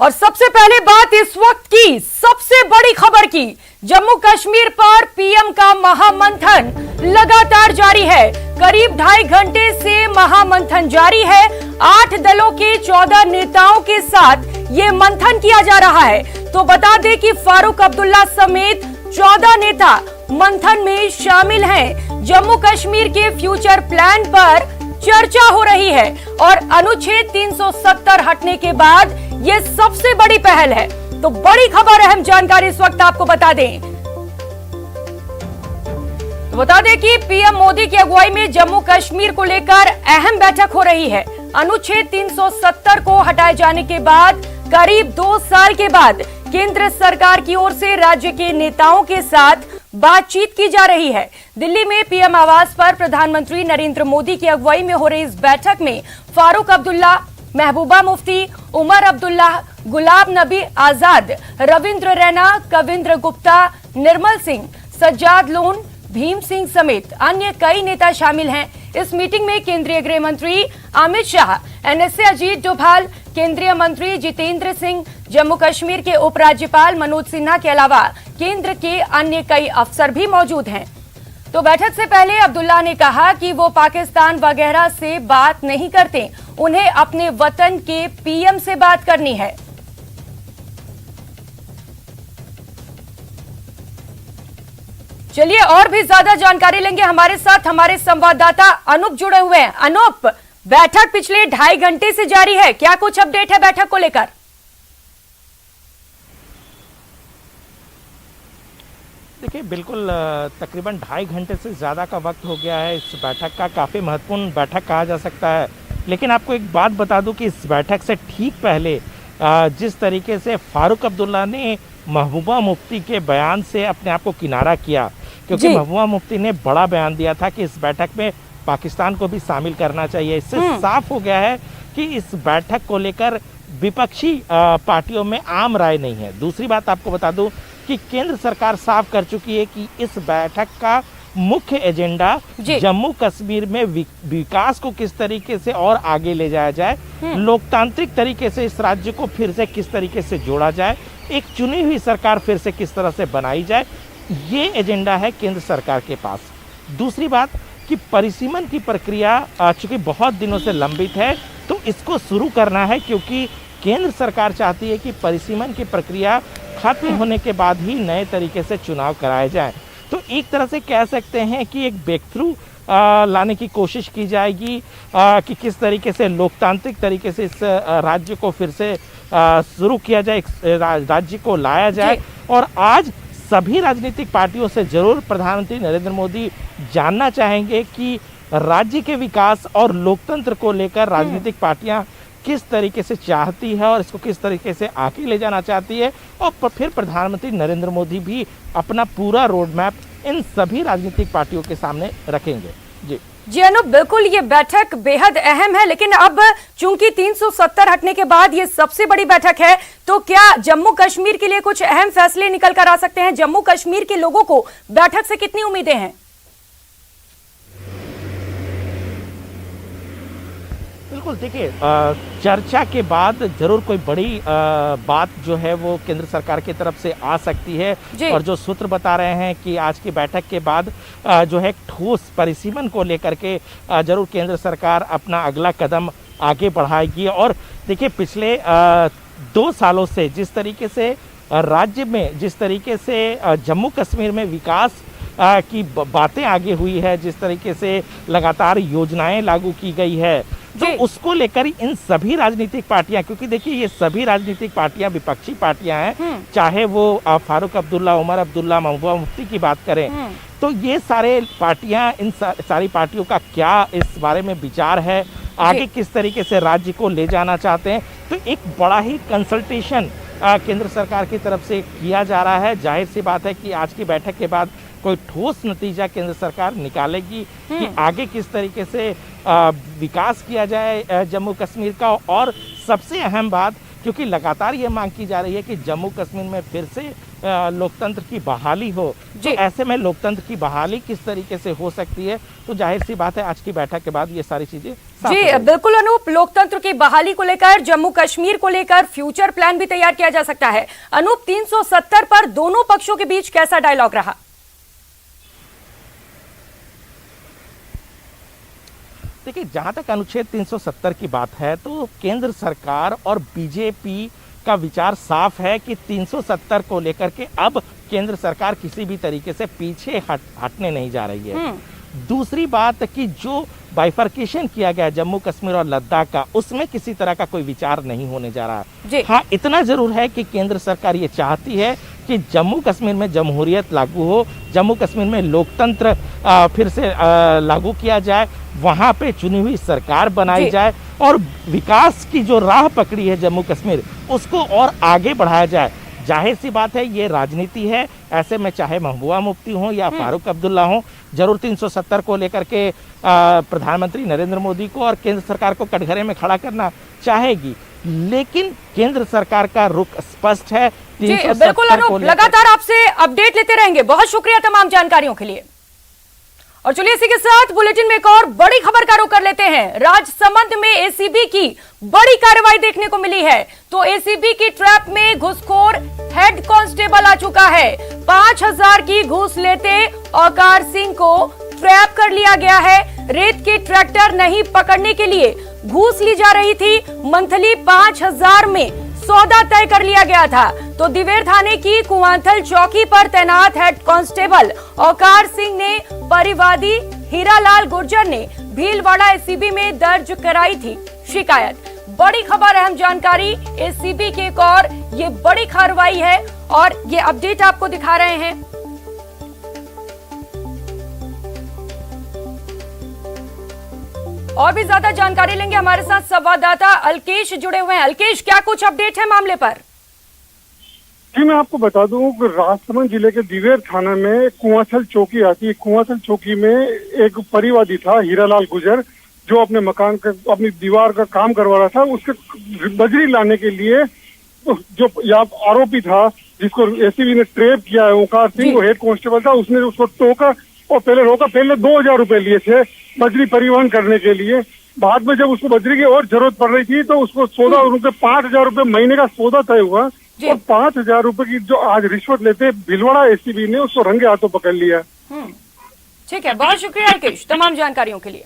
और सबसे पहले बात इस वक्त की सबसे बड़ी खबर की। जम्मू कश्मीर पर पीएम का महामंथन लगातार जारी है। करीब 2.5 घंटे से महामंथन जारी है। 8 दलों के 14 नेताओं के साथ ये मंथन किया जा रहा है। तो बता दें कि फारूक अब्दुल्ला समेत 14 नेता मंथन में शामिल हैं। जम्मू कश्मीर के फ्यूचर प्लान पर चर्चा हो रही है और अनुच्छेद 370 हटने के बाद ये सबसे बड़ी पहल है। तो बड़ी खबर, अहम जानकारी इस वक्त आपको बता दें। तो बता दें कि पीएम मोदी की अगुवाई में जम्मू कश्मीर को लेकर अहम बैठक हो रही है। अनुच्छेद 370 को हटाए जाने के बाद करीब 2 साल के बाद केंद्र सरकार की ओर से राज्य के नेताओं के साथ बातचीत की जा रही है। दिल्ली में पीएम आवास पर प्रधानमंत्री नरेंद्र मोदी की अगुवाई में हो रही इस बैठक में फारूक अब्दुल्ला, महबूबा मुफ्ती, उमर अब्दुल्ला, गुलाब नबी आजाद, रविंद्र रैना, कविंद्र गुप्ता, निर्मल सिंह, सज्जाद लोन, भीम सिंह समेत अन्य कई नेता शामिल हैं। इस मीटिंग में केंद्रीय गृह मंत्री अमित शाह, एनएसए अजीत डोभाल, केंद्रीय मंत्री जितेंद्र सिंह, जम्मू कश्मीर के उपराज्यपाल मनोज सिन्हा के अलावा केंद्र के अन्य कई अफसर भी मौजूद हैं। तो बैठक से पहले अब्दुल्ला ने कहा कि वो पाकिस्तान वगैरह से बात नहीं करते, उन्हें अपने वतन के पीएम से बात करनी है। चलिए और भी ज्यादा जानकारी लेंगे। हमारे साथ हमारे संवाददाता अनूप जुड़े हुए हैं। अनूप, बैठक पिछले 2.5 घंटे से जारी है, क्या कुछ अपडेट है बैठक को लेकर? देखिए, बिल्कुल तकरीबन 2.5 घंटे से ज़्यादा का वक्त हो गया है। इस बैठक का काफ़ी महत्वपूर्ण बैठक कहा जा सकता है। लेकिन आपको एक बात बता दूं कि इस बैठक से ठीक पहले जिस तरीके से फारूक अब्दुल्ला ने महबूबा मुफ्ती के बयान से अपने आप को किनारा किया, क्योंकि महबूबा मुफ्ती ने बड़ा बयान दिया था कि इस बैठक में पाकिस्तान को भी शामिल करना चाहिए। इससे साफ हो गया है कि इस बैठक को लेकर विपक्षी पार्टियों में आम राय नहीं है। दूसरी बात आपको बता दूं कि केंद्र सरकार साफ कर चुकी है कि इस बैठक का मुख्य एजेंडा जम्मू कश्मीर में विकास को किस तरीके से और आगे ले जाया जाए, लोकतांत्रिक तरीके से इस राज्य को फिर से किस तरीके से जोड़ा जाए, एक चुनी हुई सरकार फिर से किस तरह से बनाई जाए, ये एजेंडा है केंद्र सरकार के पास। दूसरी बात कि परिसीमन की प्रक्रिया चूंकि बहुत दिनों से लंबित है, तो इसको शुरू करना है, क्योंकि केंद्र सरकार चाहती है कि परिसीमन की प्रक्रिया खत्म होने के बाद ही नए तरीके से चुनाव कराए जाएं। तो एक तरह से कह सकते हैं कि एक ब्रेक थ्रू लाने की कोशिश की जाएगी कि किस तरीके से लोकतांत्रिक तरीके से इस राज्य को फिर से शुरू किया जाए, राज्य को लाया जाए। और आज सभी राजनीतिक पार्टियों से जरूर प्रधानमंत्री नरेंद्र मोदी जानना चाहेंगे कि राज्य के विकास और लोकतंत्र को लेकर राजनीतिक पार्टियां किस तरीके से चाहती है और इसको किस तरीके से आगे ले जाना चाहती है। और फिर प्रधानमंत्री नरेंद्र मोदी भी अपना पूरा रोड मैप इन सभी राजनीतिक पार्टियों के सामने रखेंगे। जी अनूप, बिल्कुल ये बैठक बेहद अहम है, लेकिन अब चूंकि 370 हटने के बाद ये सबसे बड़ी बैठक है, तो क्या जम्मू कश्मीर के लिए कुछ अहम फैसले निकल कर आ सकते हैं? जम्मू कश्मीर के लोगों को बैठक से कितनी उम्मीदें हैं? बिल्कुल, देखिए, चर्चा के बाद जरूर कोई बड़ी बात जो है वो केंद्र सरकार की तरफ से आ सकती है। और जो सूत्र बता रहे हैं कि आज की बैठक के बाद जो है ठोस परिसीमन को लेकर के जरूर केंद्र सरकार अपना अगला कदम आगे बढ़ाएगी। और देखिए, पिछले 2 सालों से जिस तरीके से राज्य में, जिस तरीके से जम्मू कश्मीर में विकास की बातें आगे हुई है, जिस तरीके से लगातार योजनाएं लागू की गई है, तो उसको लेकर इन सभी राजनीतिक पार्टियां, क्योंकि देखिए ये सभी राजनीतिक पार्टियां विपक्षी पार्टियां हैं, चाहे वो फारूक अब्दुल्ला, उमर अब्दुल्ला, महबूबा मुफ्ती की बात करें, तो ये सारे पार्टियां, इन सारी पार्टियों का क्या इस बारे में विचार है, आगे किस तरीके से राज्य को ले जाना चाहते हैं। तो एक बड़ा ही कंसल्टेशन केंद्र सरकार की तरफ से किया जा रहा है। जाहिर सी बात है कि आज की बैठक के बाद कोई ठोस नतीजा केंद्र सरकार निकालेगी कि आगे किस तरीके से विकास किया जाए जम्मू कश्मीर का। और सबसे अहम बात क्योंकि लगातार ये मांग की जा रही है कि जम्मू कश्मीर में फिर से लोकतंत्र की बहाली हो। तो ऐसे में लोकतंत्र की बहाली किस तरीके से हो सकती है, तो जाहिर सी बात है आज की बैठक के बाद ये सारी चीजें साफ जी बिल्कुल अनूप, लोकतंत्र की बहाली को लेकर, जम्मू कश्मीर को लेकर फ्यूचर प्लान भी तैयार किया जा सकता है। अनूप, 370 पर दोनों पक्षों के बीच कैसा डायलॉग रहा? देखिए, जहां तक अनुच्छेद 370 की बात है तो केंद्र सरकार और बीजेपी का विचार साफ है कि 370 को लेकर के अब केंद्र सरकार किसी भी तरीके से पीछे हटने नहीं जा रही है। दूसरी बात कि जो बाइफर्केशन किया गया जम्मू कश्मीर और लद्दाख का, उसमें किसी तरह का कोई विचार नहीं होने जा रहा। हाँ, इतना जरूर है कि केंद्र सरकार ये चाहती है कि जम्मू कश्मीर में जमहूरियत लागू हो, जम्मू कश्मीर में लोकतंत्र फिर से लागू किया जाए, वहां पे चुनी हुई सरकार बनाई जाए और विकास की जो राह पकड़ी है जम्मू कश्मीर, उसको और आगे बढ़ाया जाए। जाहिर सी बात है ये राजनीति है, ऐसे में चाहे महबूबा मुफ्ती हो या फारूक अब्दुल्ला हो, जरूर 370 को लेकर के प्रधानमंत्री नरेंद्र मोदी को और केंद्र सरकार को कटघरे में खड़ा करना चाहेगी, लेकिन केंद्र सरकार का रुख स्पष्ट है। जी बिल्कुल अनूप, लगातार आपसे अपडेट लेते रहेंगे। बहुत शुक्रिया तमाम जानकारियों के लिए। और चलिए इसी के साथ बुलेटिन में एक और बड़ी खबर का रुख कर लेते हैं। राजसमंद में एसीबी की बड़ी कार्रवाई देखने को मिली है। तो एसीबी की ट्रैप में घुसखोर हेड कांस्टेबल आ चुका है। 5000 की घूस लेते औकार सिंह को ट्रैप कर लिया गया है। रेत के ट्रैक्टर नहीं पकड़ने के लिए घूस ली जा रही थी। मंथली 5000 में सौदा तय कर लिया गया था। तो दिवेर थाने की कुआंथल चौकी पर तैनात हेड कांस्टेबल औकार सिंह ने परिवादी हीरालाल गुर्जर ने भीलवाड़ा एसीबी में दर्ज कराई थी शिकायत। बड़ी खबर, अहम जानकारी, एसीबी की एक और ये बड़ी कार्रवाई है और ये अपडेट आपको दिखा रहे हैं। और भी ज्यादा जानकारी लेंगे, हमारे साथ संवाददाता अलकेश जुड़े हुए हैं। अलकेश, क्या कुछ अपडेट है मामले पर? जी, मैं आपको बता दूं कि राजसमंद जिले के दिवेर थाना में कुआंथल चौकी आती है। कुआंथल चौकी में एक परिवादी था हीरालाल गुर्जर, जो अपने मकान का, अपनी दीवार का काम करवा रहा था। उसके बजरी लाने के लिए जो आरोपी था, जिसको एसीबी ने ट्रेप किया है, ओंकार सिंह, वो हेड कांस्टेबल था, उसने उसको टोका और पहले रोका। पहले 2000 रुपए लिए थे बजरी परिवहन करने के लिए। बाद में जब उसको बजरी की और जरूरत पड़ रही थी तो उसको 14 रुपए 5000 रुपए महीने का सौदा तय हुआ और 5000 रुपए की जो आज रिश्वत लेते भीलवाड़ा एसीबी ने उसको रंगे हाथों पकड़ लिया। ठीक है, बहुत शुक्रिया अलकेश तमाम जानकारियों के लिए।